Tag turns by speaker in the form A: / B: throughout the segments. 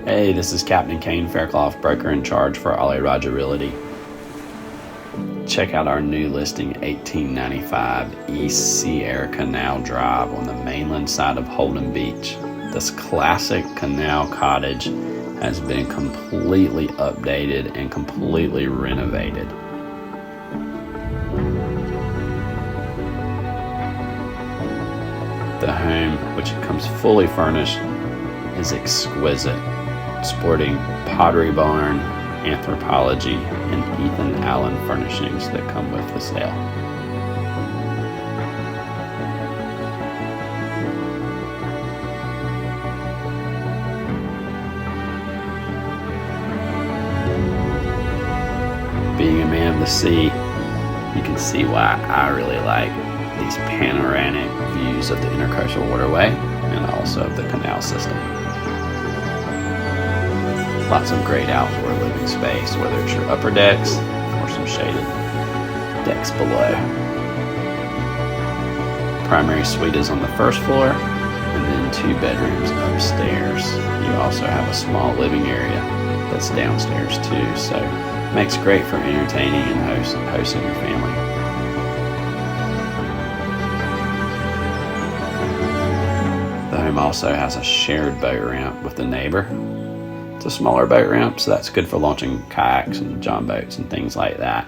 A: Hey, this is Captain Kane Faircloth, broker in charge for Aire Realty. Check out our new listing, 1895 East Sea Aire Canal Drive on the mainland side of Holden Beach. This classic canal cottage has been completely updated and completely renovated. The home, which comes fully furnished, is exquisite, sporting Pottery Barn, Anthropologie, and Ethan Allen furnishings that come with the sale. Being a man of the sea, you can see why I really like these panoramic views of the Intracoastal Waterway and also of the canal system. Lots of great outdoor living space, whether it's your upper decks or some shaded decks below. Primary suite is on the first floor, and then 2 bedrooms upstairs. You also have a small living area that's downstairs too, so it makes great for entertaining and hosting your family. The home also has a shared boat ramp with the neighbor. It's a smaller boat ramp, so that's good for launching kayaks and john boats and things like that.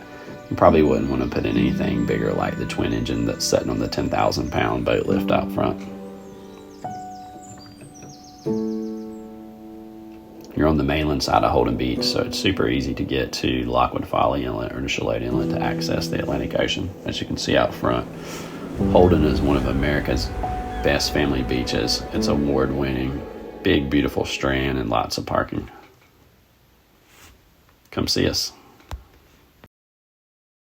A: You probably wouldn't want to put in anything bigger like the twin engine that's sitting on the 10,000-pound boat lift out front. You're on the mainland side of Holden Beach, so it's super easy to get to Lockwood Folly Inlet or Charlotte Inlet to access the Atlantic Ocean. As you can see out front, Holden is one of America's best family beaches. It's award-winning, big, beautiful strand and lots of parking. Come see us.